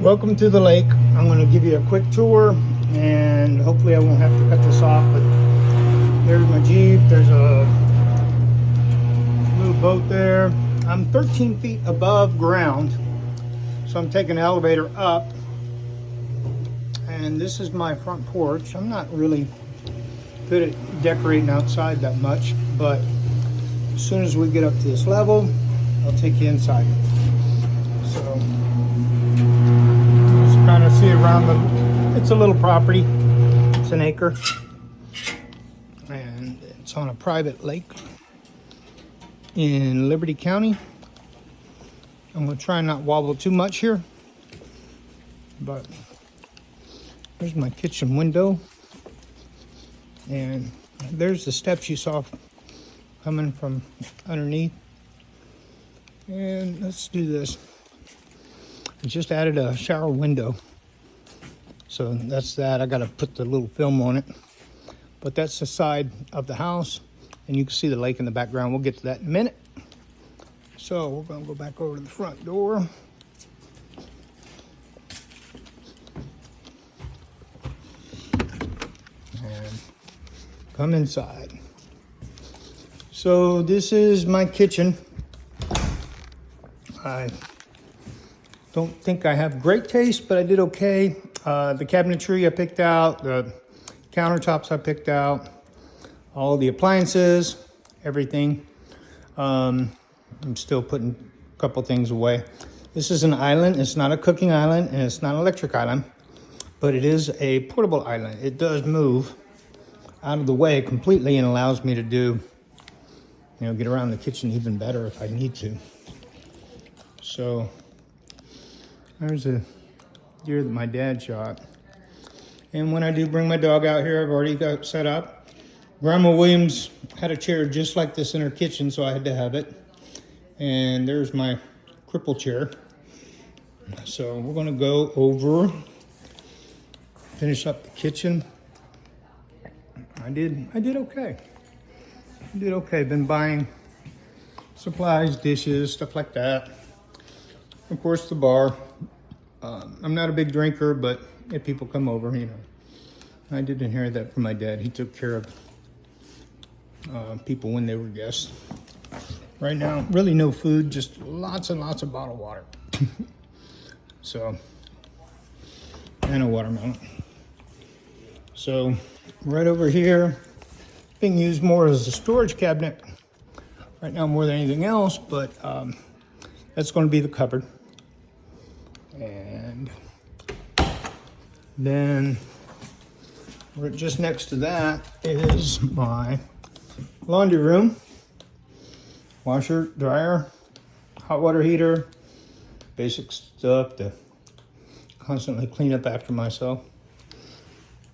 Welcome to the lake. I'm going to give you a quick tour and hopefully I won't have to cut this off, but there's my Jeep. There's a little boat there. I'm 13 feet above ground, so I'm taking the elevator up, and this is my front porch. I'm not really good at decorating outside that much, but as soon as we get up to this level, I'll take you inside. So just kind of see around it's a little property. It's an acre, and it's on a private lake in Liberty County. I'm going to try and not wobble too much here, but there's my kitchen window, and there's the steps you saw coming from underneath. And let's do this. I just added a shower window, so that's that. I got to put the little film on it, but that's the side of the house, and you can see the lake in the background. We'll get to that in a minute. So we're going to go back over to the front door. And come inside. So this is my kitchen. I don't think I have great taste, but I did okay. The cabinetry I picked out, the countertops I picked out, all the appliances, everything. I'm still putting a couple things away. This is an island. It's not a cooking island, and it's not an electric island, but it is a portable island. It does move out of the way completely and allows me to do, get around the kitchen even better if I need to. So there's a deer that my dad shot. And when I do bring my dog out here, I've already got it set up. Grandma Williams had a chair just like this in her kitchen, so I had to have it. And there's my cripple chair. So we're gonna go over, finish up the kitchen. I did okay. I did okay. Been buying supplies, dishes, stuff like that. Of course, the bar. I'm not a big drinker, but if people come over, I did inherit that from my dad. He took care of people when they were guests. Right now, really no food, just lots and lots of bottled water. So, and a watermelon. So, right over here, being used more as a storage cabinet right now more than anything else, but that's going to be the cupboard. And then just next to that is my laundry room. Washer, dryer, hot water heater, basic stuff to constantly clean up after myself.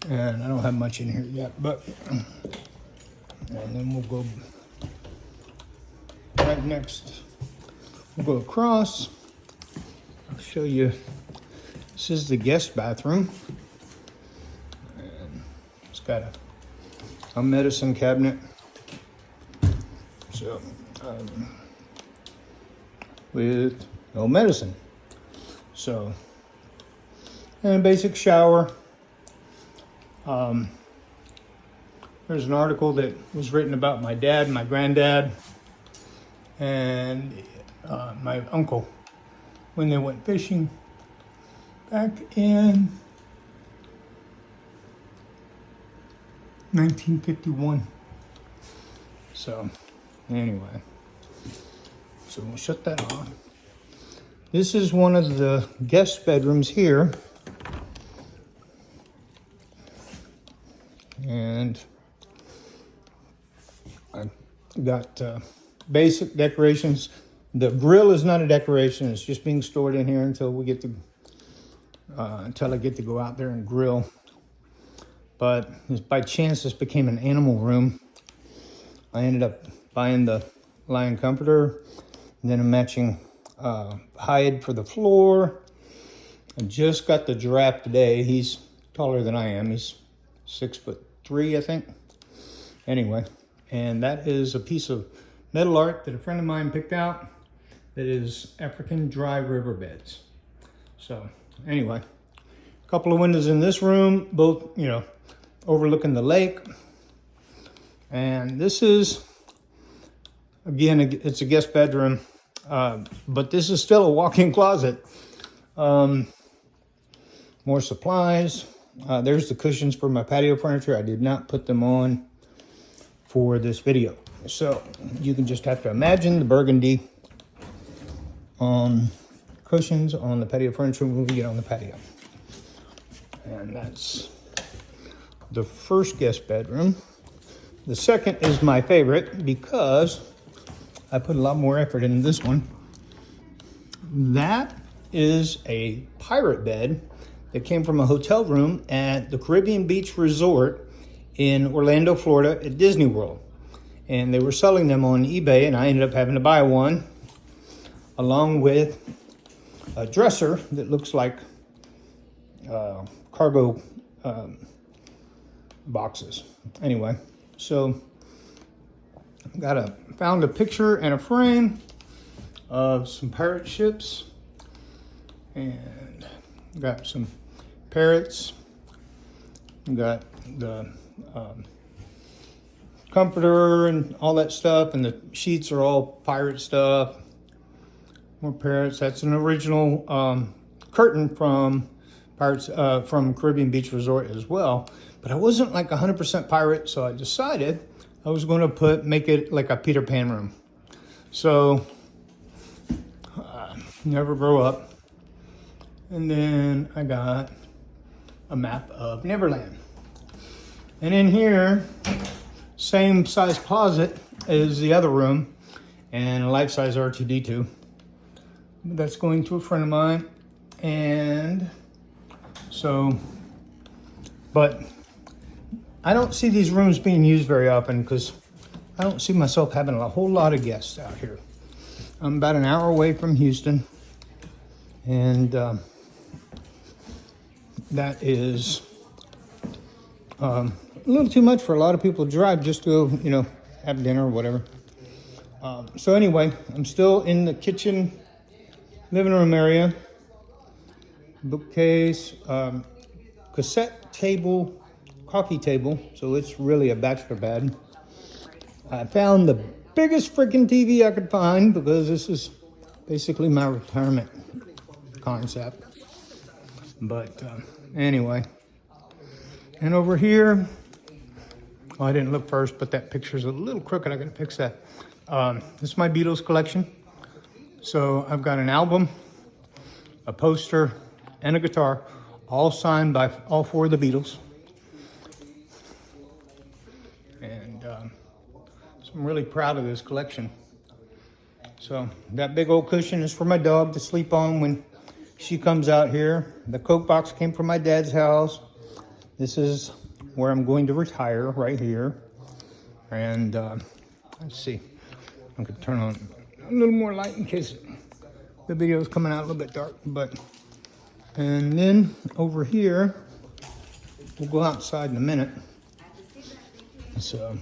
And I don't have much in here yet, but, and then we'll go right next. We'll go across. I'll show you. This is the guest bathroom. And it's got a medicine cabinet. So, with no medicine. So, and a basic shower. There's an article that was written about my dad, my granddad, and my uncle when they went fishing back in 1951. So, anyway. So we'll shut that off. This is one of the guest bedrooms here. And I've got basic decorations. The grill is not a decoration. It's just being stored in here until we get to, until I get to go out there and grill. But by chance, this became an animal room. I ended up buying the lion comforter, and then a matching hide for the floor. I just got the giraffe today. He's taller than I am. He's 6'3", I think. Anyway, and that is a piece of metal art that a friend of mine picked out that is African dry riverbeds. So anyway, a couple of windows in this room, both, you know, overlooking the lake. And this is, again, it's a guest bedroom, but this is still a walk-in closet. More supplies. There's the cushions for my patio furniture. I did not put them on for this video. So you can just have to imagine the burgundy cushions on the patio furniture when we get on the patio. And that's the first guest bedroom. The second is my favorite because I put a lot more effort into this one. That is a pirate bed that came from a hotel room at the Caribbean Beach Resort in Orlando, Florida at Disney World. And they were selling them on eBay, and I ended up having to buy one along with a dresser that looks like cargo boxes. Anyway, so found a picture and a frame of some pirate ships, and got some parrots. Got the comforter and all that stuff, and the sheets are all pirate stuff. More parrots. That's an original curtain from Pirates from Caribbean Beach Resort as well. But I wasn't like 100% pirate, so I decided I was going to make it like a Peter Pan room. So never grow up. And then I got a map of Neverland. And in here, same size closet as the other room, and a life-size R2-D2. That's going to a friend of mine. And so, but I don't see these rooms being used very often because I don't see myself having a whole lot of guests out here. I'm about an hour away from Houston, and that is a little too much for a lot of people to drive just to go, you know, have dinner or whatever. So anyway, I'm still in the kitchen, living room area. Bookcase, cassette table, coffee table, so it's really a bachelor bed. I found the biggest freaking TV I could find because this is basically my retirement concept. But anyway, and over here, I didn't look first, but that picture's a little crooked. I gotta fix that. This is my Beatles collection. So I've got an album, a poster, and a guitar, all signed by all four of the Beatles. And so I'm really proud of this collection. So that big old cushion is for my dog to sleep on when she comes out here. The Coke box came from my dad's house. This is where I'm going to retire, right here. And let's see, I could turn on a little more light in case the video is coming out a little bit dark, but. And then over here, we'll go outside in a minute. So,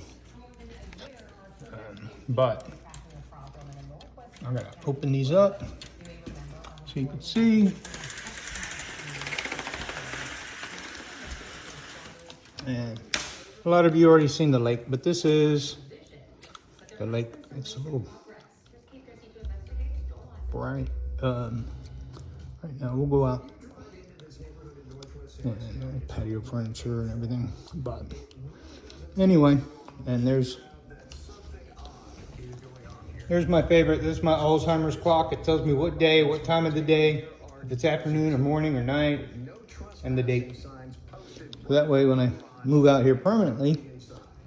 but I'm gonna open these up so you can see. And a lot of you already seen the lake, but this is the lake. It's a little bright. Right now, we'll go out. And patio furniture and everything, but anyway, and there's my favorite. This is my Alzheimer's clock. It tells me what day, what time of the day, if it's afternoon or morning or night, and the date. So that way when I move out here permanently,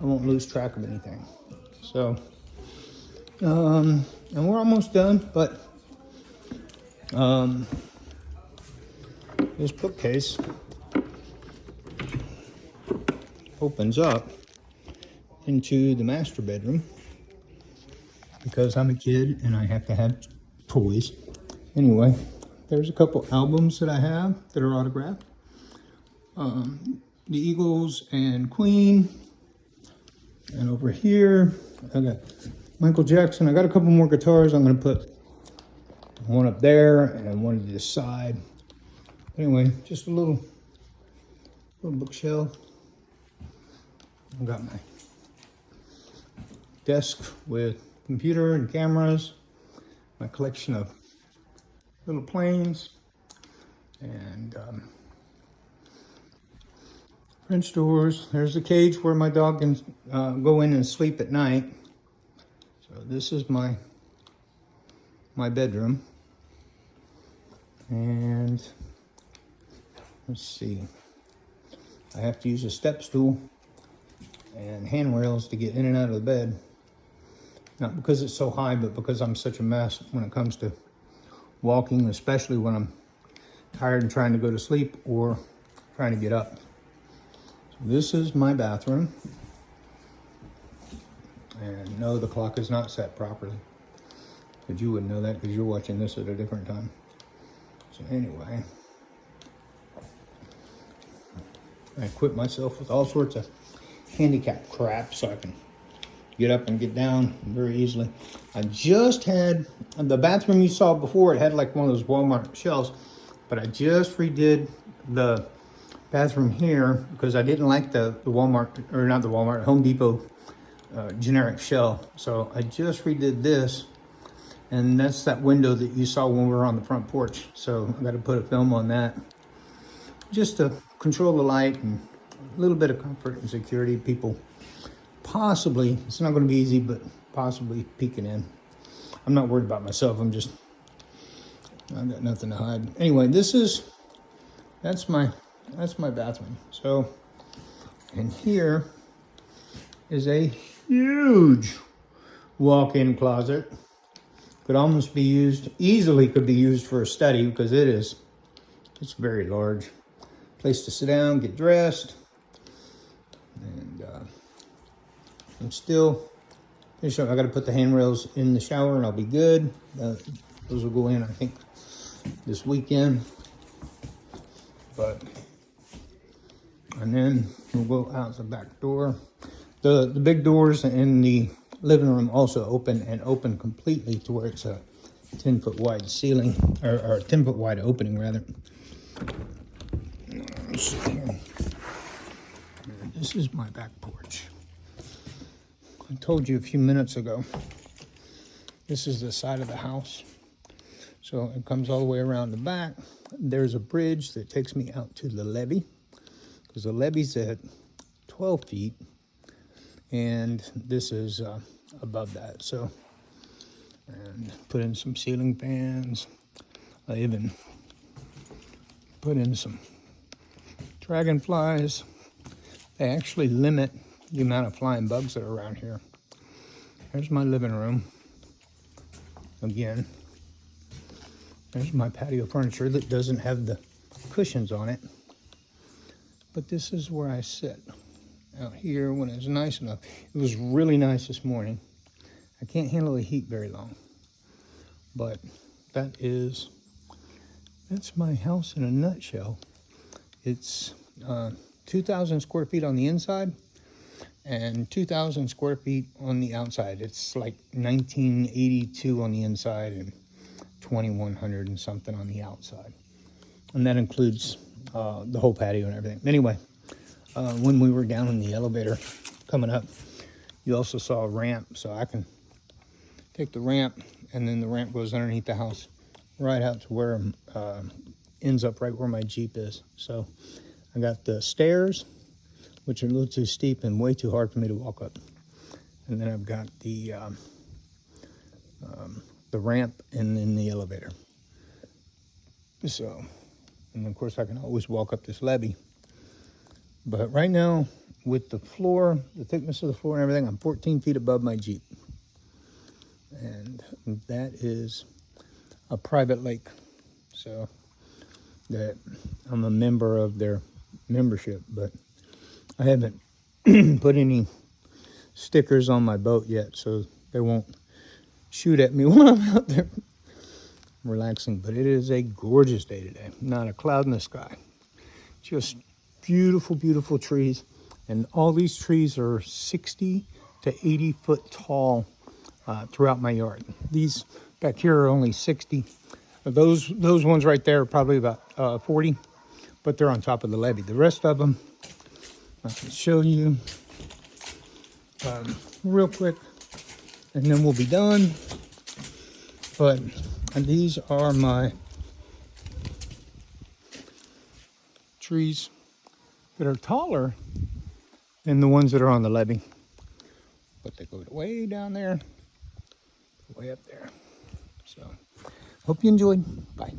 I won't lose track of anything. So and we're almost done, but this bookcase opens up into the master bedroom because I'm a kid and I have to have toys. Anyway, there's a couple albums that I have that are autographed. The Eagles and Queen. And over here, I got Michael Jackson. I got a couple more guitars. I'm going to put one up there and one to this side. Anyway, just a little bookshelf. I've got my desk with computer and cameras, my collection of little planes, and French doors. There's the cage where my dog can go in and sleep at night. So this is my bedroom. And let's see, I have to use a step stool and handrails to get in and out of the bed. Not because it's so high, but because I'm such a mess when it comes to walking, especially when I'm tired and trying to go to sleep or trying to get up. So this is my bathroom. And no, the clock is not set properly. But you wouldn't know that because you're watching this at a different time. So anyway, I equip myself with all sorts of handicap crap so I can get up and get down very easily. I just had, the bathroom you saw before, it had like one of those Walmart shelves, but I just redid the bathroom here because I didn't like the Walmart, or not the Walmart, Home Depot generic shelf. So I just redid this, and that's that window that you saw when we were on the front porch. So I got to put a film on that just to control the light and a little bit of comfort and security. People possibly, it's not going to be easy, but possibly peeking in. I'm not worried about myself. I've got nothing to hide. Anyway, that's my bathroom. So, and here is a huge walk-in closet. Could almost be used, easily could be used for a study because it's very large. Place to sit down, get dressed, and I'm still finishing up. I got to put the handrails in the shower and I'll be good. Those will go in, I think, this weekend. And then we'll go out the back door. The big doors in the living room also open completely to where it's a 10-foot wide ceiling, or a 10-foot wide opening rather. Let's see here. This is my back porch. I told you a few minutes ago, this is the side of the house. So it comes all the way around the back. There's a bridge that takes me out to the levee, because the levee's at 12 feet, and this is above that. So, and put in some ceiling fans. I even put in some dragonflies. They actually limit the amount of flying bugs that are around here. Here's my living room. Again, there's my patio furniture that doesn't have the cushions on it. But this is where I sit out here when it's nice enough. It was really nice this morning. I can't handle the heat very long. But that's my house in a nutshell. It's 2,000 square feet on the inside and 2,000 square feet on the outside. It's like 1982 on the inside and 2,100 and something on the outside. And that includes the whole patio and everything. Anyway, when we were down in the elevator coming up, you also saw a ramp. So I can take the ramp, and then the ramp goes underneath the house right out to where ends up right where my Jeep is. So I got the stairs, which are a little too steep and way too hard for me to walk up. And then I've got the ramp and then the elevator. So, and of course I can always walk up this levee. But right now, with the floor, the thickness of the floor and everything, I'm 14 feet above my Jeep. And that is a private lake. So that I'm a member of their membership, but I haven't put any stickers on my boat yet, so they won't shoot at me when I'm out there relaxing. But it is a gorgeous day today. Not a cloud in the sky. Just beautiful, beautiful trees. And all these trees are 60 to 80 foot tall throughout my yard. These back here are only 60. Those ones right there are probably about 40, but they're on top of the levee. The rest of them, I can show you real quick, and then we'll be done. But these are my trees that are taller than the ones that are on the levee. But they go way down there, way up there. So, hope you enjoyed. Bye.